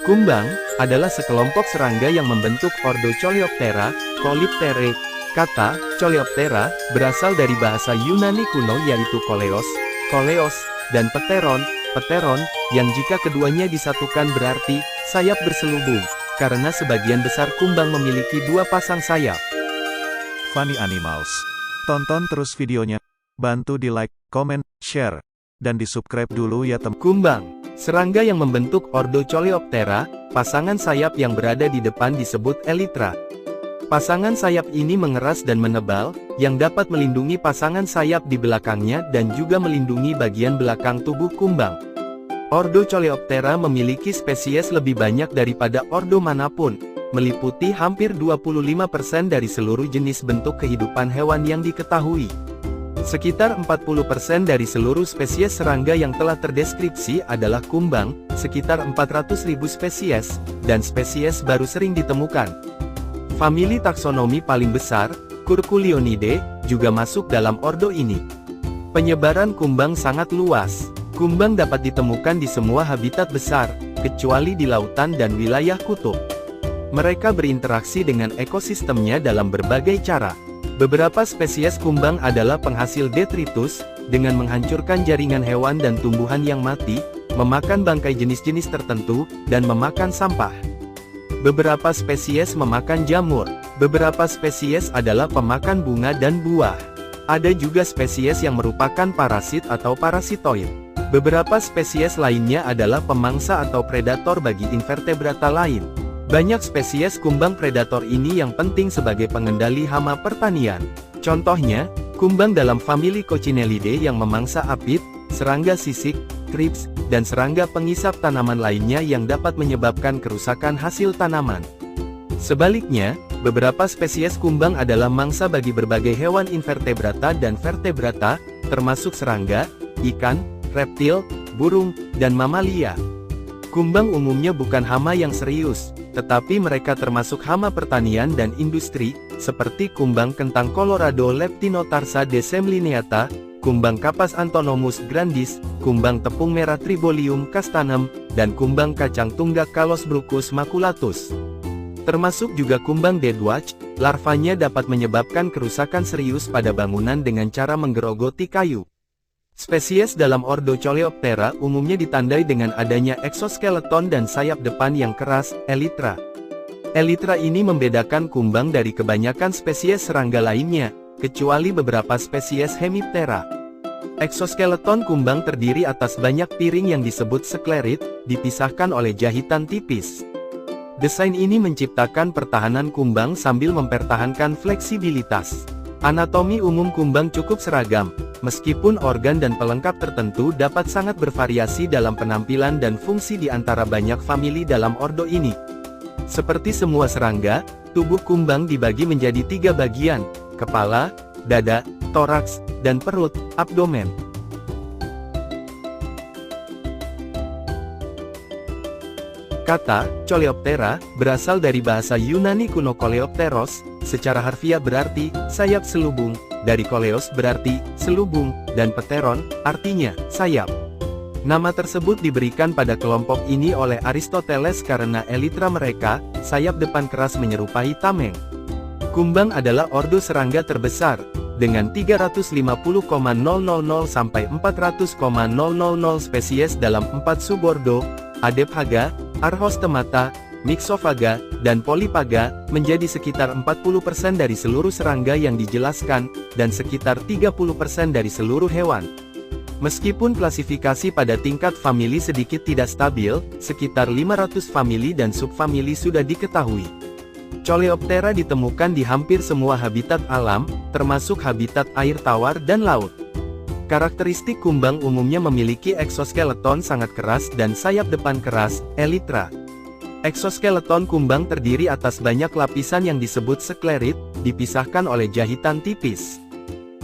Kumbang adalah sekelompok serangga yang membentuk ordo Coleoptera, Coleopterae. Kata Coleoptera berasal dari bahasa Yunani kuno yaitu koleos, koleos, dan pteron, yang jika keduanya disatukan berarti sayap berselubung, karena sebagian besar kumbang memiliki dua pasang sayap. Funny Animals. Tonton terus videonya, bantu di like, comment, share, dan di subscribe dulu ya teman. Kumbang, serangga yang membentuk ordo Coleoptera, pasangan sayap yang berada di depan disebut elytra. Pasangan sayap ini mengeras dan menebal, yang dapat melindungi pasangan sayap di belakangnya dan juga melindungi bagian belakang tubuh kumbang. Ordo Coleoptera memiliki spesies lebih banyak daripada ordo manapun, meliputi hampir 25% dari seluruh jenis bentuk kehidupan hewan yang diketahui. Sekitar 40% dari seluruh spesies serangga yang telah terdeskripsi adalah kumbang, sekitar 400.000 spesies, dan spesies baru sering ditemukan. Famili taksonomi paling besar, Curculionidae, juga masuk dalam ordo ini. Penyebaran kumbang sangat luas. Kumbang dapat ditemukan di semua habitat besar, kecuali di lautan dan wilayah kutub. Mereka berinteraksi dengan ekosistemnya dalam berbagai cara. Beberapa spesies kumbang adalah penghasil detritus, dengan menghancurkan jaringan hewan dan tumbuhan yang mati, memakan bangkai jenis-jenis tertentu, dan memakan sampah. Beberapa spesies memakan jamur. Beberapa spesies adalah pemakan bunga dan buah. Ada juga spesies yang merupakan parasit atau parasitoid. Beberapa spesies lainnya adalah pemangsa atau predator bagi invertebrata lain. Banyak spesies kumbang predator ini yang penting sebagai pengendali hama pertanian. Contohnya, kumbang dalam famili Coccinellidae yang memangsa apit, serangga sisik, thrips, dan serangga pengisap tanaman lainnya yang dapat menyebabkan kerusakan hasil tanaman. Sebaliknya, beberapa spesies kumbang adalah mangsa bagi berbagai hewan invertebrata dan vertebrata, termasuk serangga, ikan, reptil, burung, dan mamalia. Kumbang umumnya bukan hama yang serius, tetapi mereka termasuk hama pertanian dan industri, seperti kumbang kentang Colorado Leptinotarsa decemlineata, kumbang Kapas Antonomus grandis, kumbang tepung merah Tribolium castanem, dan kumbang kacang tunggak Calosbruchus maculatus. Termasuk juga kumbang deadwatch, larvanya dapat menyebabkan kerusakan serius pada bangunan dengan cara menggerogoti kayu. Spesies dalam ordo Coleoptera umumnya ditandai dengan adanya eksoskeleton dan sayap depan yang keras, elytra. Elytra ini membedakan kumbang dari kebanyakan spesies serangga lainnya, kecuali beberapa spesies Hemiptera. Eksoskeleton kumbang terdiri atas banyak piring yang disebut sklerit, dipisahkan oleh jahitan tipis. Desain ini menciptakan pertahanan kumbang sambil mempertahankan fleksibilitas. Anatomi umum kumbang cukup seragam, meskipun organ dan pelengkap tertentu dapat sangat bervariasi dalam penampilan dan fungsi di antara banyak famili dalam ordo ini. Seperti semua serangga, tubuh kumbang dibagi menjadi 3 bagian: kepala, dada, toraks, dan perut, abdomen. Kata Coleoptera berasal dari bahasa Yunani kuno Coleopteros, secara harfiah berarti sayap selubung, dari koleos berarti selubung, dan pteron artinya sayap. Nama tersebut diberikan pada kelompok ini oleh Aristoteles karena elytra mereka, sayap depan keras menyerupai tameng. Kumbang adalah ordo serangga terbesar, dengan 350,000 sampai 400,000 spesies dalam 4 subordo: Adephaga, Arthostemata, Myxophaga, dan Polyphaga, menjadi sekitar 40% dari seluruh serangga yang dijelaskan, dan sekitar 30% dari seluruh hewan. Meskipun klasifikasi pada tingkat famili sedikit tidak stabil, sekitar 500 famili dan subfamili sudah diketahui. Coleoptera ditemukan di hampir semua habitat alam, termasuk habitat air tawar dan laut. Karakteristik kumbang umumnya memiliki eksoskeleton sangat keras dan sayap depan keras, elytra. Eksoskeleton kumbang terdiri atas banyak lapisan yang disebut sklerit, dipisahkan oleh jahitan tipis.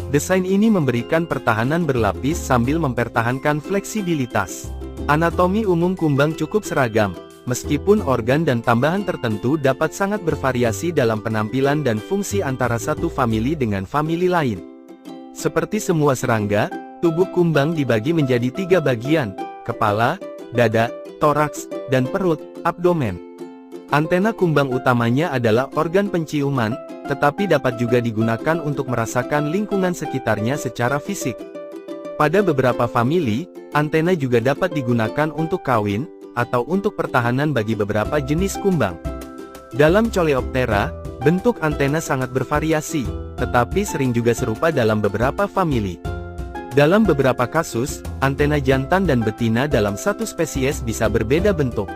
Desain ini memberikan pertahanan berlapis sambil mempertahankan fleksibilitas. Anatomi umum kumbang cukup seragam, meskipun organ dan tambahan tertentu dapat sangat bervariasi dalam penampilan dan fungsi antara satu famili dengan famili lain. Seperti semua serangga, tubuh kumbang dibagi menjadi 3 bagian: kepala, dada, toraks, dan perut, abdomen. Antena kumbang utamanya adalah organ penciuman, tetapi dapat juga digunakan untuk merasakan lingkungan sekitarnya secara fisik. Pada beberapa famili, antena juga dapat digunakan untuk kawin, atau untuk pertahanan bagi beberapa jenis kumbang. Dalam Coleoptera, bentuk antena sangat bervariasi, tetapi sering juga serupa dalam beberapa famili. Dalam beberapa kasus, antena jantan dan betina dalam satu spesies bisa berbeda bentuk.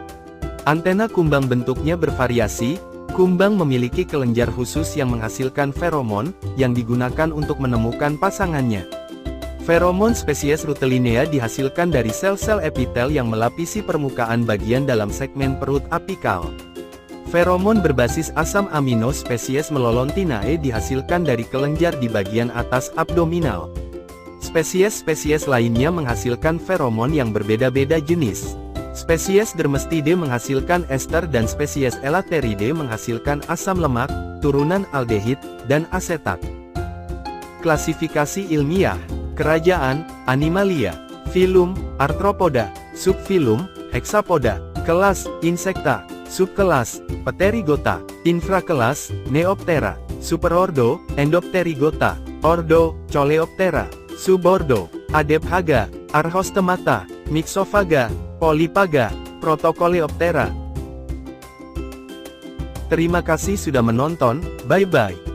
Antena kumbang bentuknya bervariasi. Kumbang memiliki kelenjar khusus yang menghasilkan feromon, yang digunakan untuk menemukan pasangannya. Feromon spesies Rutelinea dihasilkan dari sel-sel epitel yang melapisi permukaan bagian dalam segmen perut apikal. Feromon berbasis asam amino spesies Melonontinae dihasilkan dari kelenjar di bagian atas abdominal. Spesies-spesies lainnya menghasilkan feromon yang berbeda-beda jenis. Spesies Dermestide menghasilkan ester dan spesies Elateridae menghasilkan asam lemak, turunan aldehid, dan asetat. Klasifikasi ilmiah. Kerajaan, Animalia. Filum, Arthropoda. Subfilum, Hexapoda. Kelas, Insecta. Subkelas, Pterygota. Infrakelas, Neoptera. Superordo, Endopterygota. Ordo, Coleoptera. Subordo, Adephaga, Archostemata, Myxophaga, Polyphaga, Protocoleoptera. Terima kasih sudah menonton, bye-bye.